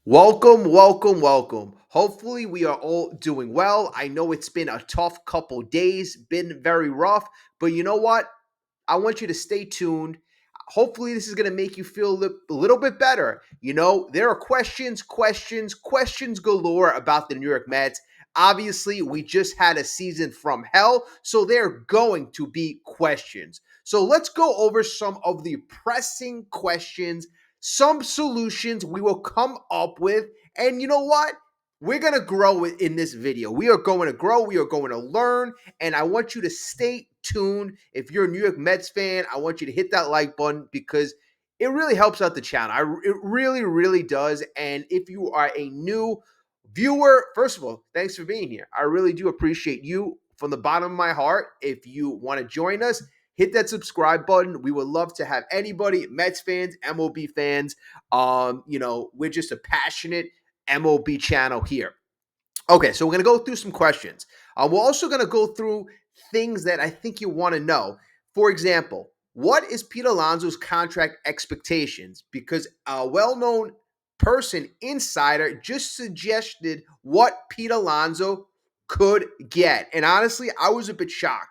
Welcome, welcome, welcome. Hopefully, we are all doing well. I know it's been a tough couple days, been very rough, but you know what? I want you to stay tuned. Hopefully, this is going to make you feel a little bit better. There are questions galore about the New York Mets. Obviously, we just had a season from hell, so there are going to be questions. So let's go over some of the pressing questions, some solutions we will come up with. And you know what? We're going to grow in this video. We are going to grow. We are going to learn. And I want you to stay tuned. If you're a New York Mets fan, I want you to hit that like button because it really helps out the channel. It really, really does. And if you are a new viewer, first of all, thanks for being here. I really do appreciate you from the bottom of my heart. If you want to join us, hit that subscribe button. We would love to have anybody, Mets fans, MLB fans. We're just a passionate MLB channel here. Okay, so we're going to go through some questions. We're also going to go through things that I think you want to know. For example, what is Pete Alonso's contract expectations? Because a well-known person, insider, just suggested what Pete Alonso could get. And honestly, I was a bit shocked.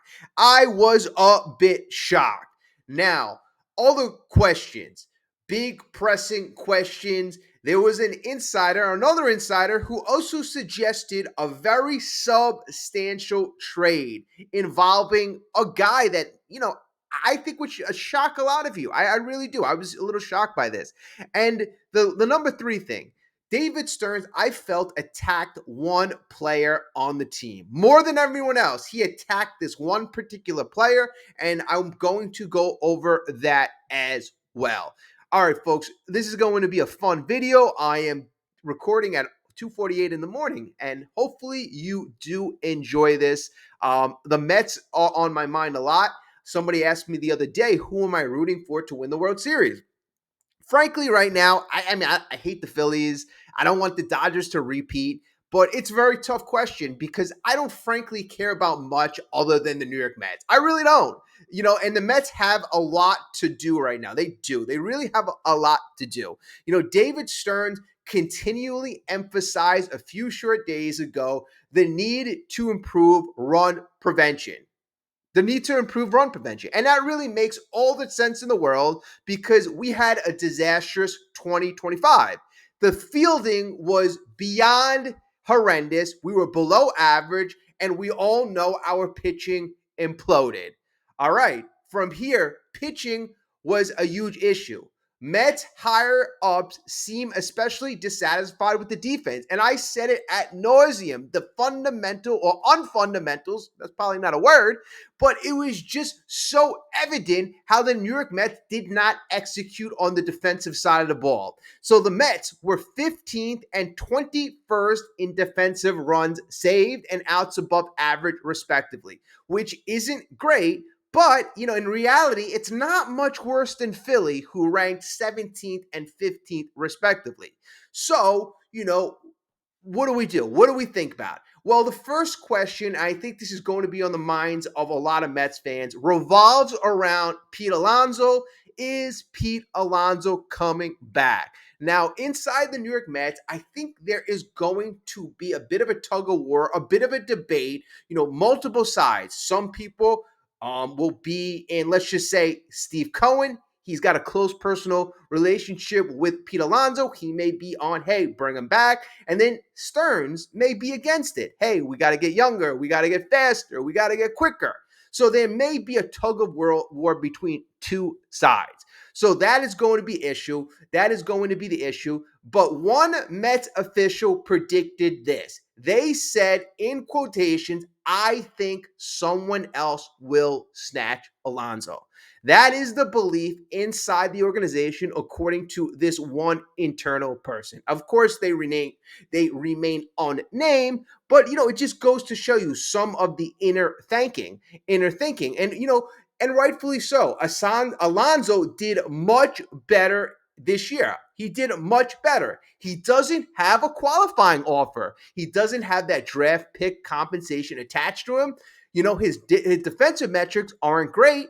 Now, all the questions, big pressing questions. There was another insider, who also suggested a very substantial trade involving a guy that, I think would shock a lot of you. I really do. I was a little shocked by this. And the number three thing, David Stearns, I felt, attacked one player on the team more than everyone else. He attacked this one particular player, and I'm going to go over that as well. All right, folks, this is going to be a fun video. I am recording at 2:48 in the morning, and hopefully you do enjoy this. The Mets are on my mind a lot. Somebody asked me the other day, who am I rooting for to win the World Series? Frankly, right now, I hate the Phillies. I don't want the Dodgers to repeat, but it's a very tough question because I don't frankly care about much other than the New York Mets. I really don't. And the Mets have a lot to do right now. They do. They really have a lot to do. David Stearns continually emphasized a few short days ago the need to improve run prevention. The need to improve run prevention. And that really makes all the sense in the world because we had a disastrous 2025. The fielding was beyond horrendous. We were below average, and we all know our pitching imploded. All right, from here, pitching was a huge issue. Mets higher ups seem especially dissatisfied with the defense. And I said it ad nauseum. The fundamental or unfundamentals, that's probably not a word, but it was just so evident how the New York Mets did not execute on the defensive side of the ball. So the Mets were 15th and 21st in defensive runs saved and outs above average, respectively, which isn't great. But, in reality, it's not much worse than Philly, who ranked 17th and 15th, respectively. So, what do we do? What do we think about? Well, the first question, I think this is going to be on the minds of a lot of Mets fans, revolves around Pete Alonso. Is Pete Alonso coming back? Now, inside the New York Mets, I think there is going to be a bit of a tug of war, a bit of a debate, multiple sides. Some people will be in, let's just say, Steve Cohen. He's got a close personal relationship with Pete Alonso. He may be on, hey, bring him back. And then Stearns may be against it. Hey, we got to get younger. We got to get faster. We got to get quicker. So there may be a tug of war between two sides. So that is going to be issue. That is going to be the issue. But one Mets official predicted this. They said, in quotations, I think someone else will snatch Alonso. That is the belief inside the organization, according to this one internal person. Of course, they remain unnamed, but it just goes to show you some of the inner thinking, and rightfully so. Alonso did much better this year. He did much better. He doesn't have a qualifying offer. He doesn't have that draft pick compensation attached to him. His defensive metrics aren't great.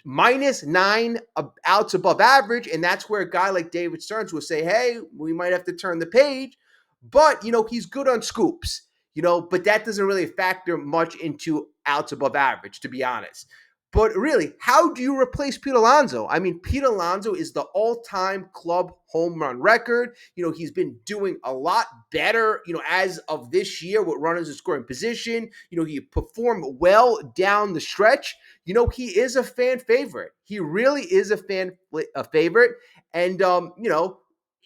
-9 outs above average. And that's where a guy like David Stearns will say, hey, we might have to turn the page. But, he's good on scoops, but that doesn't really factor much into outs above average, to be honest. But really, how do you replace Pete Alonso? I mean, Pete Alonso is the all-time club home run record. He's been doing a lot better, as of this year with runners in scoring position. He performed well down the stretch. He is a fan favorite. He really is a favorite. And,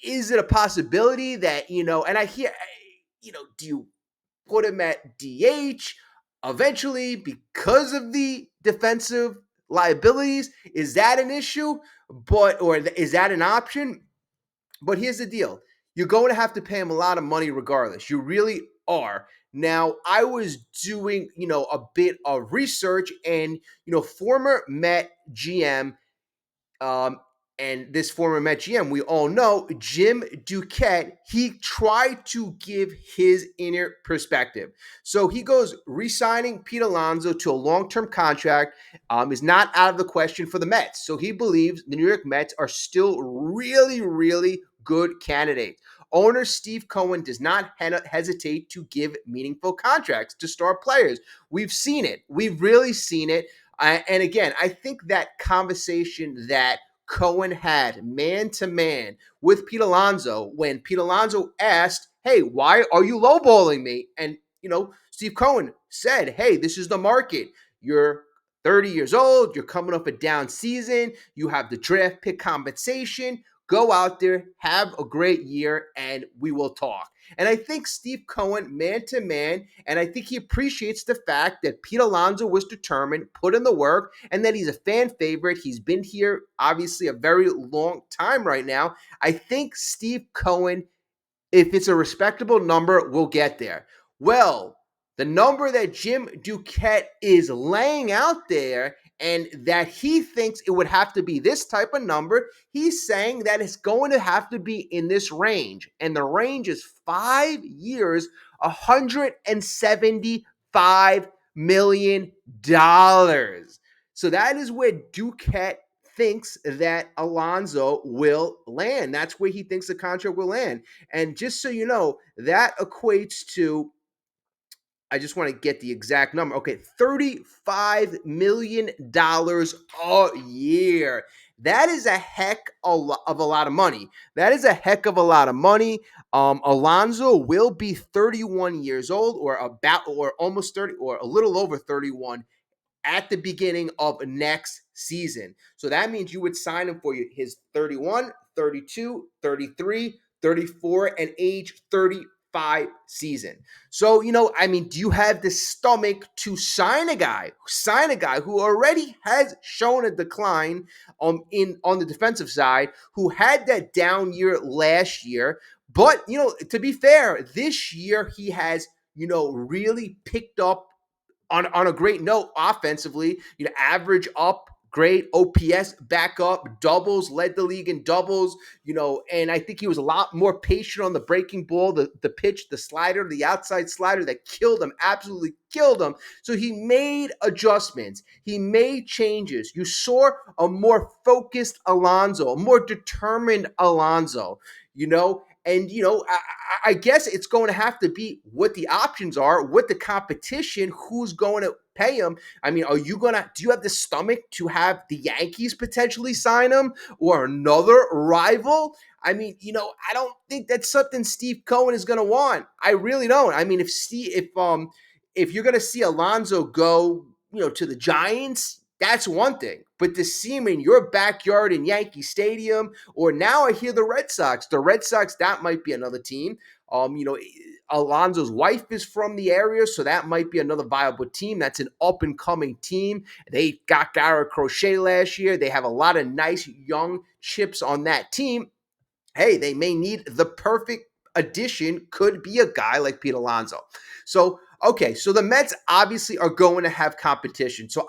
is it a possibility that, and I hear, do you put him at DH eventually because of the defensive liabilities? Is that an issue? Or is that an option? But here's the deal. You're going to have to pay him a lot of money regardless. You really are. Now, I was doing, a bit of research, and, former Met GM, and this former Met GM, we all know, Jim Duquette, he tried to give his inner perspective. So he goes, re-signing Pete Alonso to a long-term contract is not out of the question for the Mets. So he believes the New York Mets are still really, really good candidates. Owner Steve Cohen does not hesitate to give meaningful contracts to star players. We've seen it. We've really seen it. And again, I think that conversation that Cohen had man-to-man with Pete Alonso when Pete Alonso asked, hey, why are you lowballing me? And, Steve Cohen said, hey, this is the market. You're 30 years old. You're coming off a down season. You have the draft pick compensation. Go out there, have a great year, and we will talk. And I think Steve Cohen, man-to-man, and I think he appreciates the fact that Pete Alonso was determined, put in the work, and that he's a fan favorite. He's been here, obviously, a very long time right now. I think Steve Cohen, if it's a respectable number, will get there. Well, the number that Jim Duquette is laying out there, and that he thinks it would have to be this type of number, he's saying that it's going to have to be in this range. And the range is 5 years, $175 million. So that is where Duquette thinks that Alonso will land. That's where he thinks the contract will land. And just so you know, that equates to, I just want to get the exact number. Okay, $35 million a year. That is a heck of a lot of money. That is a heck of a lot of money. Alonso will be 31 years old, or almost 30, or a little over 31 at the beginning of next season. So that means you would sign him for his 31, 32, 33, 34, and age 35 season. So, do you have the stomach to sign a guy who already has shown a decline on the defensive side, who had that down year last year? But, to be fair, this year he has, really picked up on a great note offensively. Average up, great OPS back up, doubles, led the league in doubles, and I think he was a lot more patient on the breaking ball, the pitch, the slider, the outside slider that killed him, absolutely killed him. So he made adjustments. He made changes. You saw a more focused Alonso, a more determined Alonso, and, I guess it's going to have to be what the options are, what the competition, who's going to pay him. I mean, do you have the stomach to have the Yankees potentially sign him, or another rival? I mean, I don't think that's something Steve Cohen is going to want. I really don't. I mean, if you're going to see Alonso go, to the Giants, that's one thing. But to see him in your backyard in Yankee Stadium, or now I hear the Red Sox, that might be another team. Alonso's wife is from the area, so that might be another viable team. That's an up-and-coming team. They got Garrett Crochet last year. They have a lot of nice young chips on that team. Hey, they may need the perfect addition, could be a guy like Pete Alonso. So, okay, so the Mets obviously are going to have competition. So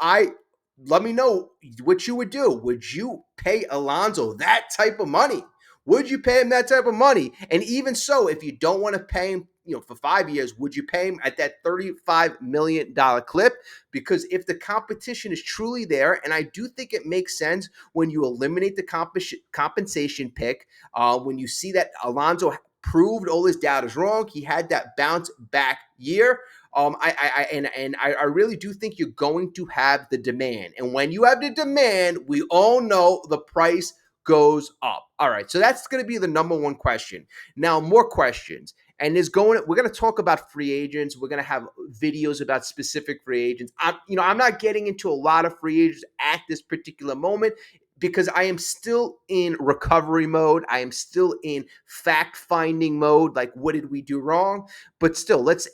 let me know what you would do. Would you pay Alonso that type of money? Would you pay him that type of money? And even so, if you don't want to pay him, for 5 years, would you pay him at that $35 million clip? Because if the competition is truly there, and I do think it makes sense when you eliminate the compensation pick, when you see that Alonso proved all his doubters wrong, he had that bounce back year. I really do think you're going to have the demand, and when you have the demand, we all know the price goes up. All right, so that's going to be the number one question. Now, more questions, and we're going to talk about free agents. We're going to have videos about specific free agents. I'm not getting into a lot of free agents at this particular moment because I am still in recovery mode. I am still in fact-finding mode. Like, what did we do wrong? But still, let's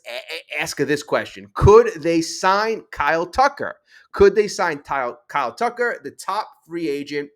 ask this question. Could they sign Kyle Tucker? Could they sign Kyle Tucker, the top free agent?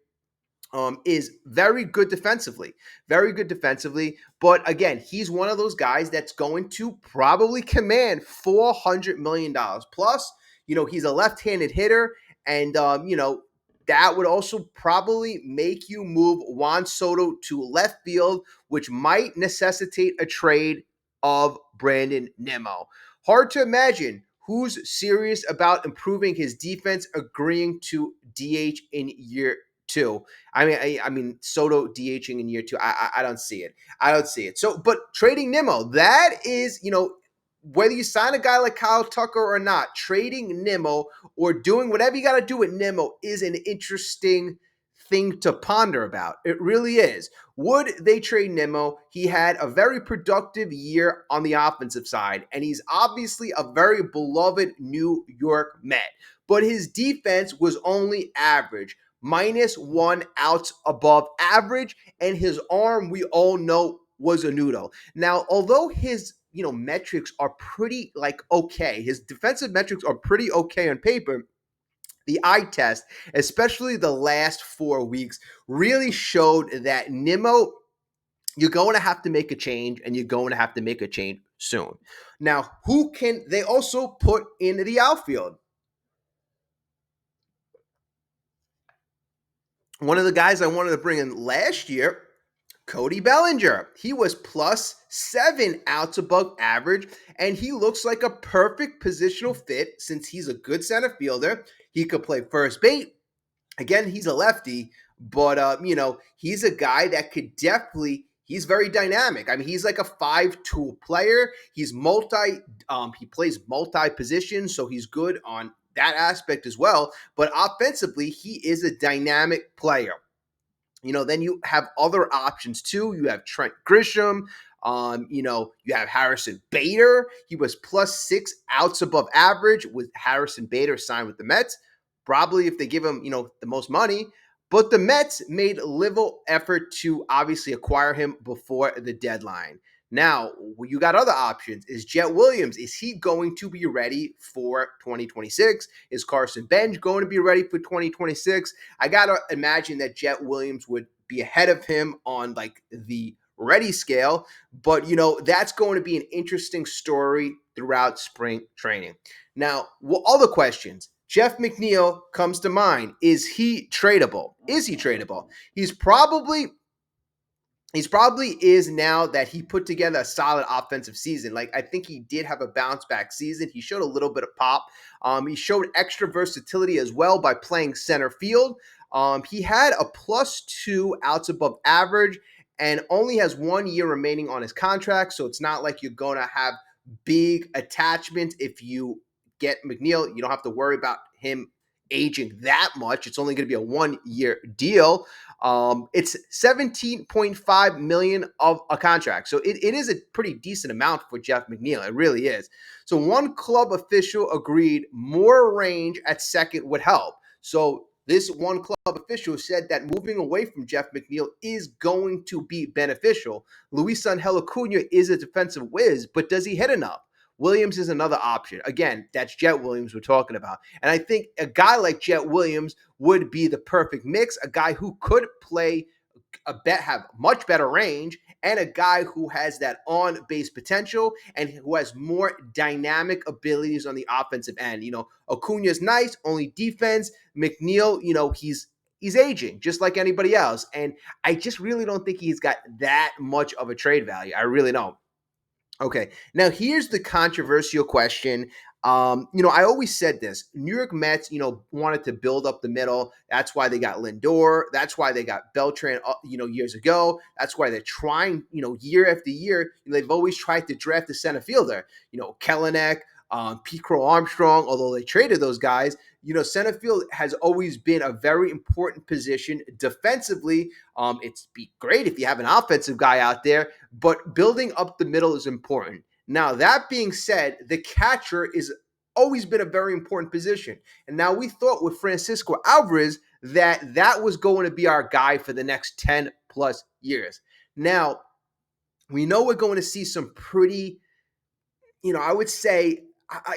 Is very good defensively. But again, he's one of those guys that's going to probably command $400 million plus. He's a left-handed hitter, and that would also probably make you move Juan Soto to left field, which might necessitate a trade of Brandon Nimmo. Hard to imagine who's serious about improving his defense agreeing to DH in year two. I mean, Soto DHing in year two. I don't see it. So, but trading Nimmo, that is, whether you sign a guy like Kyle Tucker or not, trading Nimmo or doing whatever you got to do with Nimmo is an interesting thing to ponder about. It really is. Would they trade Nimmo? He had a very productive year on the offensive side, and he's obviously a very beloved New York Met. But his defense was only average, -1 outs above average, and his arm, we all know, was a noodle. Now, although his metrics are pretty okay, his defensive metrics are pretty okay on paper, the eye test, especially the last 4 weeks, really showed that Nimmo, you're going to have to make a change, and you're going to have to make a change soon. Now, who can they also put in the outfield? One of the guys I wanted to bring in last year, Cody Bellinger. He was +7 outs above average, and he looks like a perfect positional fit since he's a good center fielder. He could play first base. Again, he's a lefty, but he's a guy that could definitely. He's very dynamic. I mean, he's like a 5-tool player. He's he plays multi positions, so he's good on that aspect as well. But offensively, he is a dynamic player. Then you have other options too. You have Trent Grisham. You have Harrison Bader. He was +6 outs above average with Harrison Bader signed with the Mets. Probably if they give him, the most money. But the Mets made little effort to obviously acquire him before the deadline. Now, you got other options. Is Jet Williams, is he going to be ready for 2026? Is Carson Bench going to be ready for 2026? I got to imagine that Jet Williams would be ahead of him on the ready scale. But, that's going to be an interesting story throughout spring training. Now, other questions. Jeff McNeil comes to mind. Is he tradable? He's probably is now that he put together a solid offensive season. I think he did have a bounce back season. He showed a little bit of pop. He showed extra versatility as well by playing center field. He had a +2 outs above average and only has 1 year remaining on his contract. So it's not like you're going to have big attachment if you get McNeil. You don't have to worry about him aging that much. It's only going to be a 1-year deal. It's $17.5 million of a contract. So it is a pretty decent amount for Jeff McNeil. It really is. So one club official agreed more range at second would help. So this one club official said that moving away from Jeff McNeil is going to be beneficial. Luis Angel Acuna is a defensive whiz, but does he hit enough? Williams is another option. Again, that's Jet Williams we're talking about. And I think a guy like Jet Williams would be the perfect mix, a guy who could play have much better range, and a guy who has that on-base potential and who has more dynamic abilities on the offensive end. Acuna's nice, only defense. McNeil, he's aging just like anybody else. And I just really don't think he's got that much of a trade value. I really don't. Okay. Now here's the controversial question. I always said this. New York Mets, wanted to build up the middle. That's why they got Lindor. That's why they got Beltran, years ago. That's why they're trying, year after year. They've always tried to draft a center fielder. Kelenic, Pete Armstrong, although they traded those guys. Center field has always been a very important position defensively. It's be great if you have an offensive guy out there, but building up the middle is important. Now, that being said, the catcher is always been a very important position. And now we thought with Francisco Alvarez that was going to be our guy for the next 10 plus years. Now, we know we're going to see some pretty, I would say,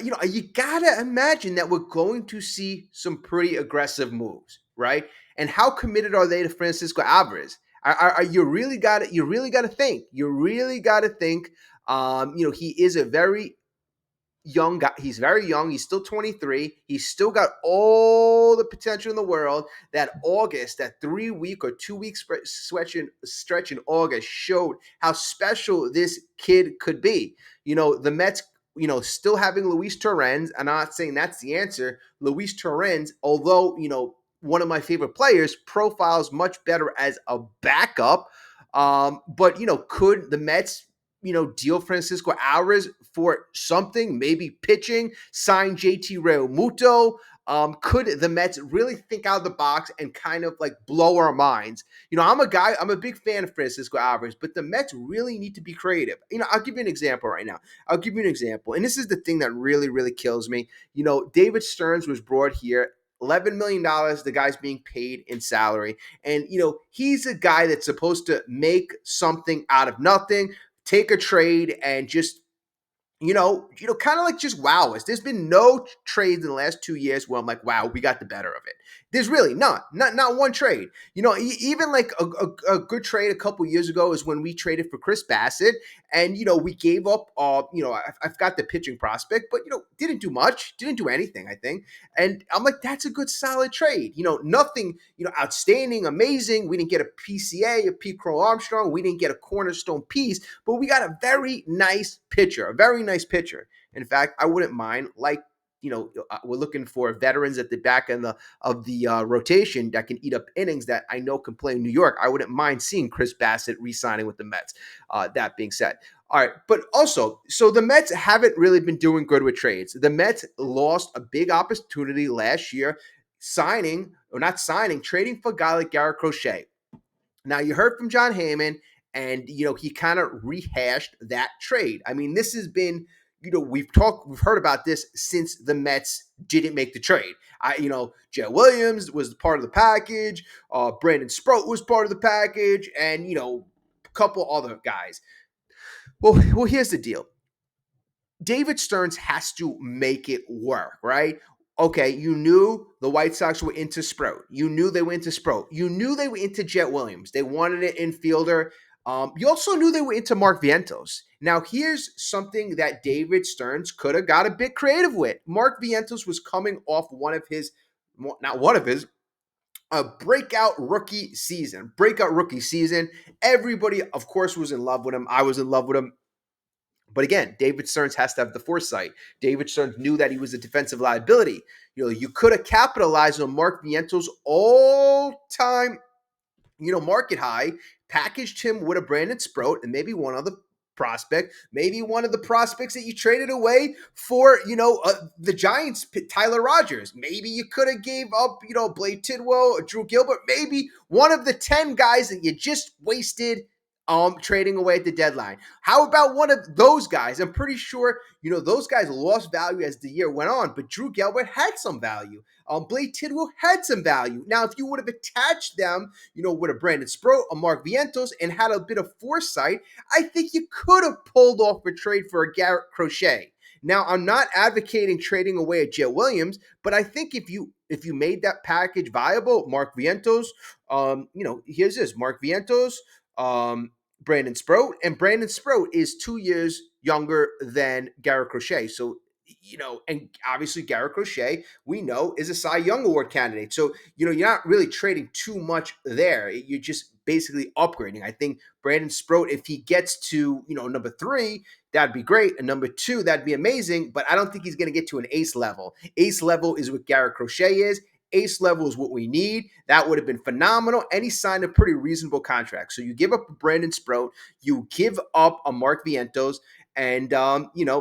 you got to imagine that we're going to see some pretty aggressive moves, right? And how committed are they to Francisco Alvarez? You really got to think. You really got to think. He is a very young guy. He's very young. He's still 23. He's still got all the potential in the world. That August, that 3-week or 2-week stretch in August showed how special this kid could be. The Mets, still having Luis Torrens. I'm not saying that's the answer. Luis Torrens, although, one of my favorite players, profiles much better as a backup. But, could the Mets deal Francisco Alvarez for something, maybe pitching, sign JT Realmuto? Could the Mets really think out of the box and kind of like blow our minds? I'm a big fan of Francisco Alvarez, but the Mets really need to be creative. I'll give you an example right now. And this is the thing that really, really kills me. David Stearns was brought here. $11 million, the guy's being paid in salary. And, he's a guy that's supposed to make something out of nothing, take a trade and just kind of like just wow us. There's been no trades in the last 2 years where I'm like, wow, we got the better of it. There's really not one trade. Even like a good trade a couple years ago is when we traded for Chris Bassett, and we gave up. I've got the pitching prospect, but didn't do much, didn't do anything, I think. And I'm like, that's a good solid trade. Nothing, outstanding, amazing. We didn't get a PCA, a Pete Armstrong. We didn't get a cornerstone piece, but we got a very nice pitcher, a very nice pitcher. In fact, I wouldn't mind, like, we're looking for veterans at the back end of the rotation that can eat up innings that I know can play in New York. I wouldn't mind seeing Chris Bassett re-signing with the Mets. That being said. All right, but also, so the Mets haven't really been doing good with trades. The Mets lost a big opportunity last year trading for a guy like Garrett Crochet. Now, you heard from John Heyman, and, he kind of rehashed that trade. I mean, this has been, we've heard about this since the Mets didn't make the trade. Jet Williams was part of the package. Brandon Sproat was part of the package, and, a couple other guys. Well, here's the deal. David Stearns has to make it work, right? Okay, you knew the White Sox were into Sproat. You knew they were into Sproat. You knew they were into Jet Williams. They wanted an infielder. You also knew they were into Mark Vientos. Now, here's something that David Stearns could have got a bit creative with. Mark Vientos was coming off a breakout rookie season. Everybody, of course, was in love with him. I was in love with him. But again, David Stearns has to have the foresight. David Stearns knew that he was a defensive liability. You could have capitalized on Mark Vientos' all-time, market high, packaged him with a Brandon Sproat and maybe one other prospect, maybe one of the prospects that you traded away for, the Giants, Tyler Rogers. Maybe you could have gave up, Blade Tidwell or Drew Gilbert. Maybe one of the 10 guys that you just wasted trading away at the deadline. How about one of those guys? I'm pretty sure, those guys lost value as the year went on, but Drew Gilbert had some value. Blade Tidwell had some value. Now, if you would have attached them, with a Brandon Sproat, a Mark Vientos, and had a bit of foresight, I think you could have pulled off a trade for a Garrett Crochet. Now, I'm not advocating trading away at Jet Williams, but I think if you made that package viable, Mark Vientos, here's this: Mark Vientos, Brandon Sproat, and Brandon Sproat is 2 years younger than Garrett Crochet. So, and obviously Garrett Crochet, we know, is a Cy Young Award candidate. So, you're not really trading too much there. You're just basically upgrading. I think Brandon Sproat, if he gets to, number 3, that'd be great. And number 2, that'd be amazing. But I don't think he's going to get to an ace level. Ace level is what Garrett Crochet is. Ace level is what we need. That would have been phenomenal. And he signed a pretty reasonable contract. So you give up Brandon Sproat, you give up a Mark Vientos, and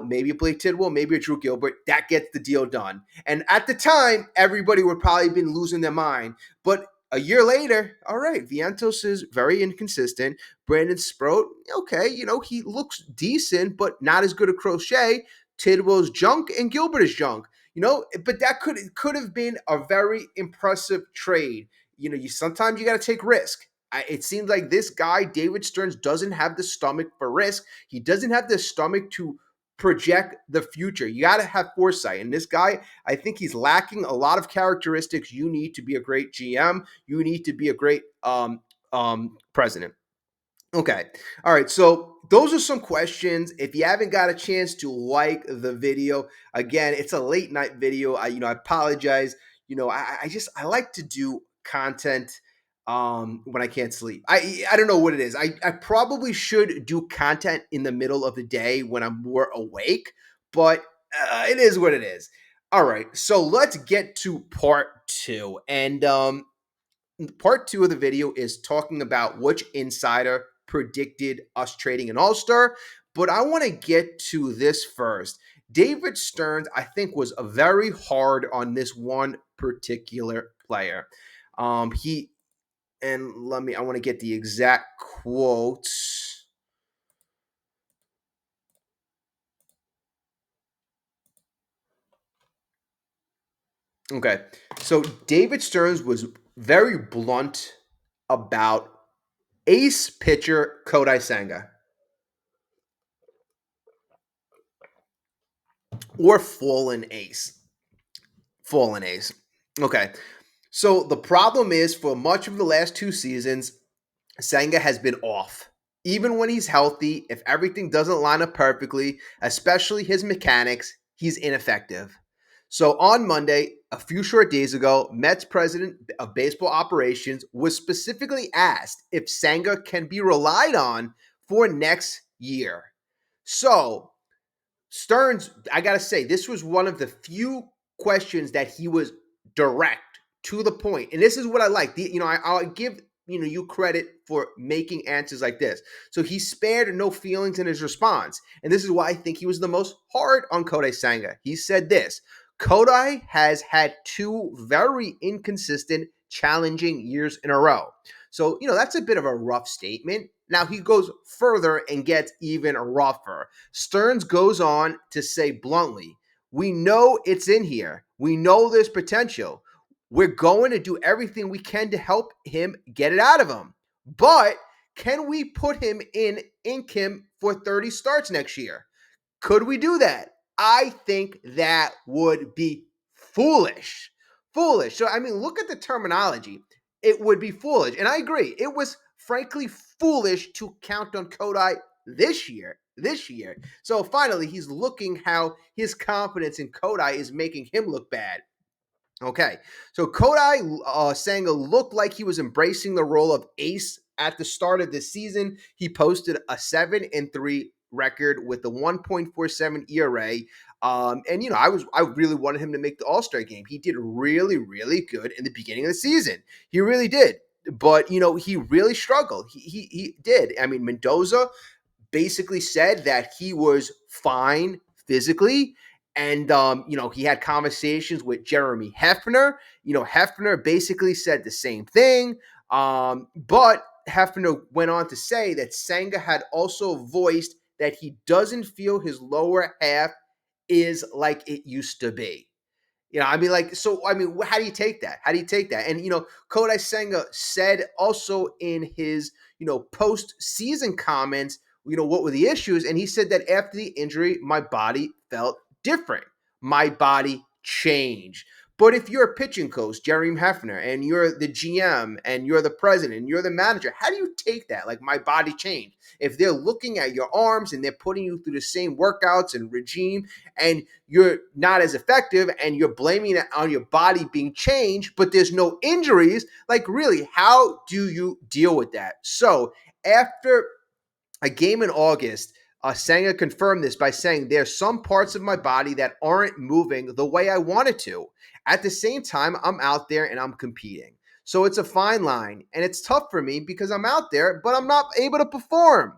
maybe a Blake Tidwell, maybe a Drew Gilbert. That gets the deal done. And at the time, everybody would probably have been losing their mind. But a year later, all right, Vientos is very inconsistent. Brandon Sproat, okay, he looks decent, but not as good a Crochet. Tidwell's junk and Gilbert is junk. But that could have been a very impressive trade. Sometimes you got to take risk. It seems like this guy, David Stearns, doesn't have the stomach for risk. He doesn't have the stomach to project the future. You got to have foresight. And this guy, I think he's lacking a lot of characteristics you need to be a great GM. You need to be a great president. Okay. All right. So those are some questions. If you haven't got a chance to like the video, again, it's a late night video. I apologize. I like to do content when I can't sleep. I don't know what it is. I probably should do content in the middle of the day when I'm more awake, but it is what it is. All right. So let's get to part 2. And part 2 of the video is talking about which insider predicted us trading an all-star, but I want to get to this first. David Stearns, I think, was very hard on this one particular player. I want to get the exact quotes. Okay, so David Stearns was very blunt about ace pitcher Kodai Senga. Or fallen ace. Fallen ace. Okay. So the problem is, for much of the last 2 seasons, Senga has been off. Even when he's healthy, if everything doesn't line up perfectly, especially his mechanics, he's ineffective. So on Monday, a few short days ago, Mets president of baseball operations was specifically asked if Senga can be relied on for next year. So Stearns, I got to say, this was one of the few questions that he was direct, to the point. And this is what I like. I'll give you credit for making answers like this. So he spared no feelings in his response. And this is why I think he was the most hard on Kodai Senga. He said this: Kodai has had 2 very inconsistent, challenging years in a row. So, that's a bit of a rough statement. Now he goes further and gets even rougher. Stearns goes on to say bluntly, we know it's in here. We know there's potential. We're going to do everything we can to help him get it out of him. But can we put him ink him for 30 starts next year? Could we do that? I think that would be foolish. Foolish. So, look at the terminology. It would be foolish. And I agree. It was frankly foolish to count on Kodai this year. So finally, he's looking how his confidence in Kodai is making him look bad. Okay, so Kodai Senga looked like he was embracing the role of ace at the start of the season. He posted a 7-3 record with a 1.47 ERA. I really wanted him to make the All-Star game. He did really, really good in the beginning of the season. He really did. But, he really struggled. He did. Mendoza basically said that he was fine physically. And, he had conversations with Jeremy Hefner. Hefner basically said the same thing. But Hefner went on to say that Senga had also voiced that he doesn't feel his lower half is like it used to be. How do you take that? And, Kodai Senga said also in his, post-season comments, what were the issues? And he said that after the injury, my body felt different. My body changed. But if you're a pitching coach, Jeremy Hefner, and you're the GM and you're the president and you're the manager, how do you take that? Like, my body changed. If they're looking at your arms and they're putting you through the same workouts and regime, and you're not as effective and you're blaming it on your body being changed, but there's no injuries, like, really, how do you deal with that? So after a game in August, Senga confirmed this by saying there's some parts of my body that aren't moving the way I wanted to. At the same time, I'm out there and I'm competing. So it's a fine line, and it's tough for me because I'm out there, but I'm not able to perform.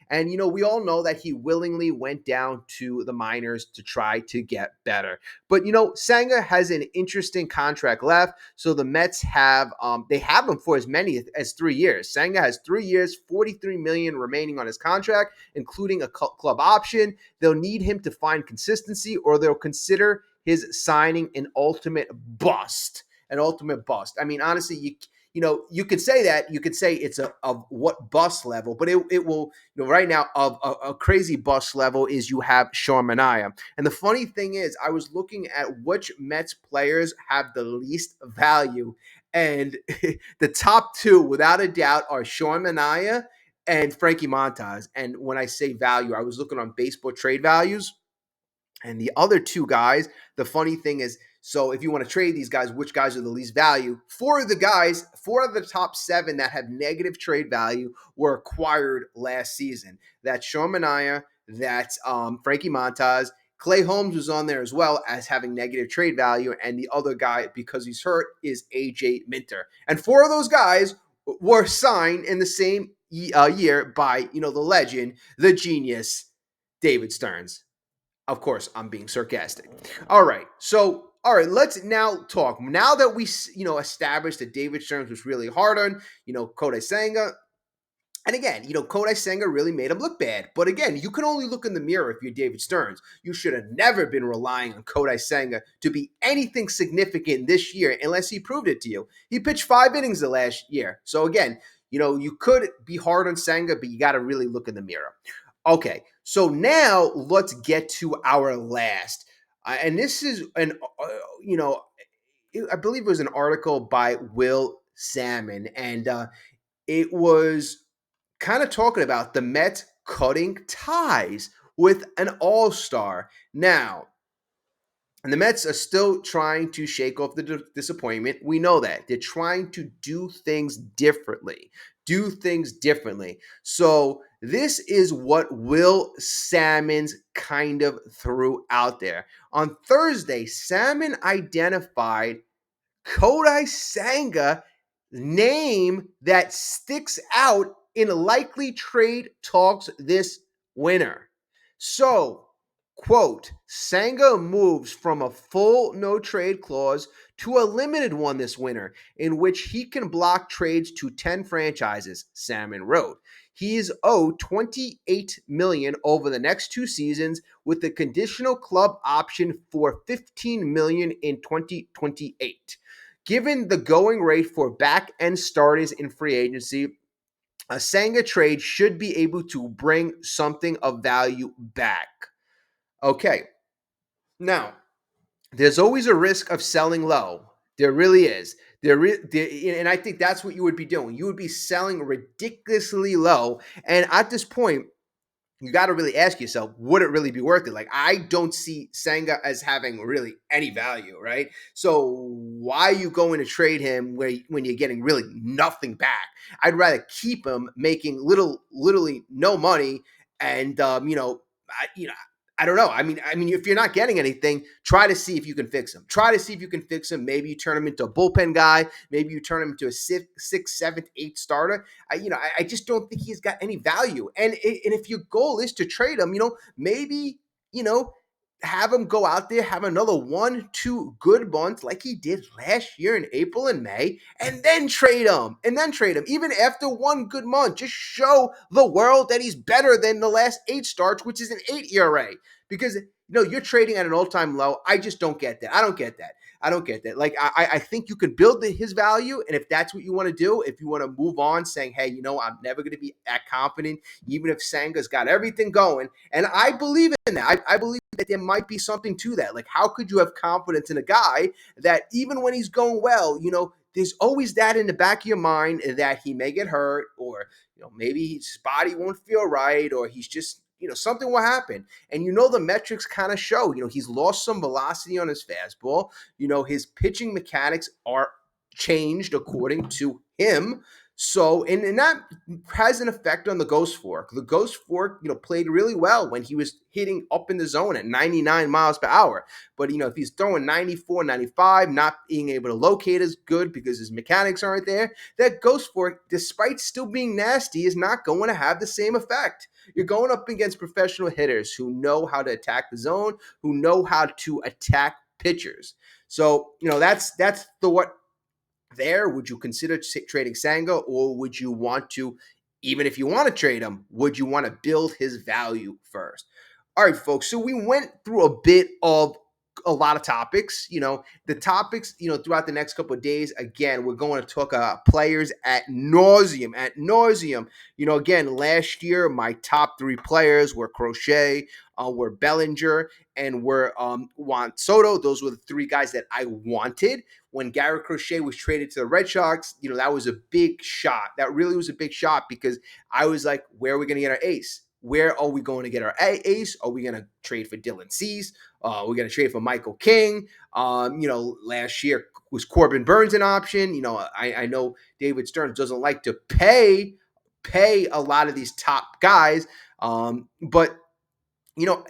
And, we all know that he willingly went down to the minors to try to get better. But, Senga has an interesting contract left. So the Mets they have him for as many as 3 years. Senga has 3 years, $43 million remaining on his contract, including a club option. They'll need him to find consistency, or they'll consider his signing an ultimate bust. An ultimate bust. I mean, honestly, you could say that. You could say it's of what bust level, but it will, right now, of a crazy bust level is you have Sean Manaea. And the funny thing is, I was looking at which Mets players have the least value, and the top two, without a doubt, are Sean Manaea and Frankie Montas. And when I say value, I was looking on baseball trade values. And the other two guys, the funny thing is, so if you want to trade these guys, which guys are the least value? Four of the top 7 that have negative trade value were acquired last season. That's Sean Manaea, that's Frankie Montas. Clay Holmes was on there as well as having negative trade value. And the other guy, because he's hurt, is AJ Minter. And 4 of those guys were signed in the same year by, the legend, the genius, David Stearns. Of course, I'm being sarcastic. All right. Let's now talk. Now that we, established that David Stearns was really hard on, Kodai Senga. And again, Kodai Senga really made him look bad. But again, you can only look in the mirror if you're David Stearns. You should have never been relying on Kodai Senga to be anything significant this year unless he proved it to you. He pitched 5 innings the last year. So again, you could be hard on Senga, but you got to really look in the mirror. Okay, so now let's get to our last. And this is I believe it was an article by Will Salmon, and it was kind of talking about the Mets cutting ties with an all-star. Now, and the Mets are still trying to shake off the disappointment. We know that. They're trying to do things differently. So this is what Will Salmons kind of threw out there. On Thursday, Salmon identified Kodai Senga name that sticks out in likely trade talks this winter. So, quote, Senga moves from a full no trade clause to a limited one this winter, in which he can block trades to 10 franchises, Salmon wrote. He is owed $28 million over the next 2 seasons, with a conditional club option for $15 million in 2028. Given the going rate for back-end starters in free agency, a Senga trade should be able to bring something of value back. Okay, now, there's always a risk of selling low. There really is. And I think that's what you would be doing. You would be selling ridiculously low. And at this point, you got to really ask yourself, would it really be worth it? Like, I don't see Senga as having really any value, right? So why are you going to trade him when you're getting really nothing back? I'd rather keep him making literally no money, and I don't know. I mean, if you're not getting anything, try to see if you can fix him. Maybe you turn him into a bullpen guy. Maybe you turn him into a 6th, 7th, 8th starter. I just don't think he's got any value. And if your goal is to trade him, maybe, have him go out there, have another 1-2 good months like he did last year in April and May, and then trade him. Even after 1 good month, just show the world that he's better than the last 8 starts, which is an 8 ERA. Because, you're trading at an all-time low. I just don't get that. I don't get that. Like, I think you can build his value, and if that's what you want to do, if you want to move on saying, hey, I'm never going to be that confident, even if Senga's got everything going, and I believe in that. I believe that there might be something to that. Like, how could you have confidence in a guy that even when he's going well, there's always that in the back of your mind that he may get hurt, or maybe his body won't feel right, or he's just something will happen. And the metrics kind of show, he's lost some velocity on his fastball. His pitching mechanics are changed according to him. So, and that has an effect on the Ghost Fork. The Ghost Fork, played really well when he was hitting up in the zone at 99 miles per hour. But, if he's throwing 94, 95, not being able to locate as good because his mechanics aren't there, that Ghost Fork, despite still being nasty, is not going to have the same effect. You're going up against professional hitters who know how to attack the zone, who know how to attack pitchers. So, that's thought there. Would you consider trading Senga, or would you want to, even if you want to trade him, would you want to build his value first? All right, folks. So we went through a bit of a lot of topics. The topics, throughout the next couple of days, again, we're going to talk about players at nauseum. Again, last year, my top three players were Crochet, were Bellinger, and were Juan Soto. Those were the three guys that I wanted. When Garrett Crochet was traded to the Red Sox, that was a big shot. That really was a big shot, because I was like, where are we going to get our ace? Where are we going to get our ace? Are we going to trade for Dylan Cease? We're going to trade for Michael King. Last year was Corbin Burns an option. I know David Stearns doesn't like to pay a lot of these top guys. But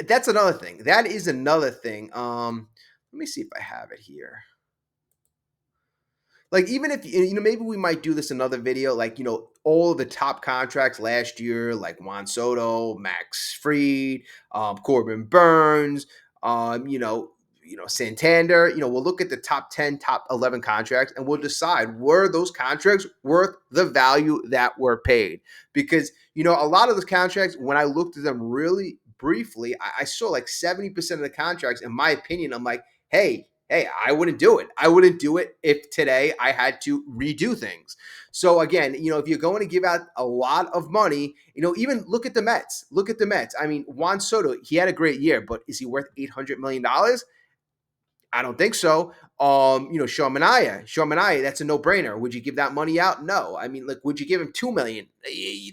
that's another thing. That is another thing. Let me see if I have it here. Like, even if, maybe we might do this another video, like, all the top contracts last year, like Juan Soto, Max Fried, Corbin Burns, Santander, we'll look at the top 10, top 11 contracts, and we'll decide, were those contracts worth the value that were paid? Because, a lot of those contracts, when I looked at them really briefly, I saw like 70% of the contracts, in my opinion, I'm like, hey, I wouldn't do it. I wouldn't do it if today I had to redo things. So again, if you're going to give out a lot of money, even look at the Mets. Look at the Mets. I mean, Juan Soto, he had a great year, but is he worth $800 million? I don't think so. Sean Manaea, that's a no-brainer. Would you give that money out? No. I mean, like, would you give him $2 million?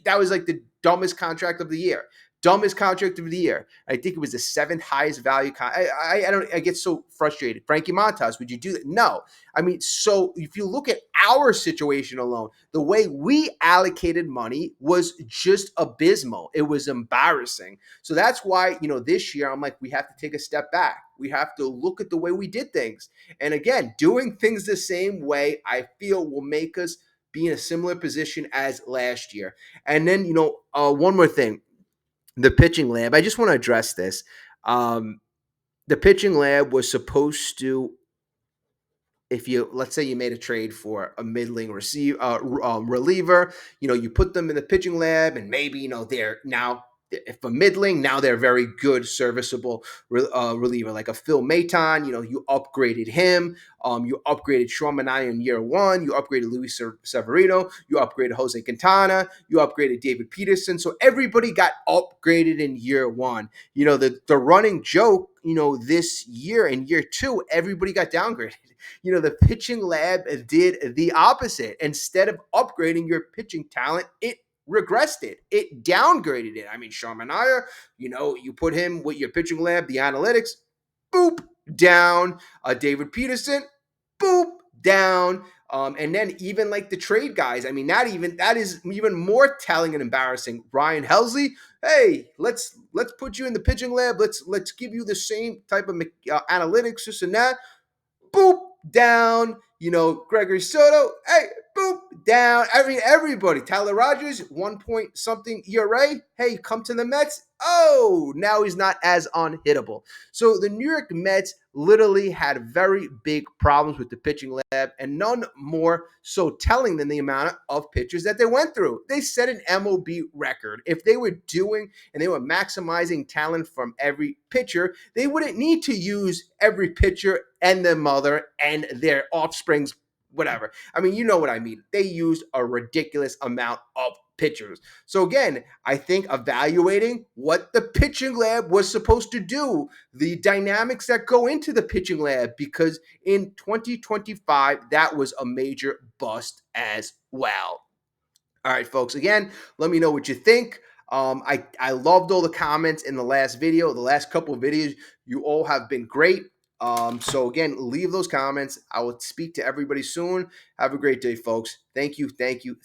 That was like the dumbest contract of the year. Dumbest contract of the year. I think it was the seventh highest value. I get so frustrated. Frankie Montas, would you do that? No. I mean, so if you look at our situation alone, the way we allocated money was just abysmal. It was embarrassing. So that's why, this year I'm like, we have to take a step back. We have to look at the way we did things. And again, doing things the same way, I feel, will make us be in a similar position as last year. And then, one more thing. The pitching lab, I just want to address this. The pitching lab was supposed to, let's say you made a trade for a middling reliever, you put them in the pitching lab, and maybe, they're now, if a middling, now they're very good, serviceable reliever, like a Phil Maton. You upgraded him. You upgraded Sean Manaea in year one. You upgraded Luis Severino. You upgraded Jose Quintana. You upgraded David Peterson. So everybody got upgraded in year one. The running joke, this year, in year two, everybody got downgraded. The pitching lab did the opposite. Instead of upgrading your pitching talent, it regressed it. It downgraded it. I mean, Sean Manaea, you put him with your pitching lab, the analytics, boop, down. David Peterson, boop, down. And then even like the trade guys, I mean, that is even more telling and embarrassing. Ryan Helsley, hey, let's put you in the pitching lab. Let's give you the same type of analytics, this and that. Boop, down. Gregory Soto, hey, boop, down. I mean, everybody. Tyler Rogers, 1 point something ERA. Hey, come to the Mets. Oh, now he's not as unhittable. So the New York Mets literally had very big problems with the pitching lab, and none more so telling than the amount of pitchers that they went through. They set an MLB record. If they were doing and they were maximizing talent from every pitcher, they wouldn't need to use every pitcher and their mother and their offspring's whatever. I mean, you know what I mean. They used a ridiculous amount of pitchers. So again, I think evaluating what the pitching lab was supposed to do, the dynamics that go into the pitching lab, because in 2025, that was a major bust as well. All right, folks. Again, let me know what you think. I loved all the comments in the last video. The last couple of videos, you all have been great. So again, leave those comments. I will speak to everybody soon. Have a great day, folks. Thank you. Thank you.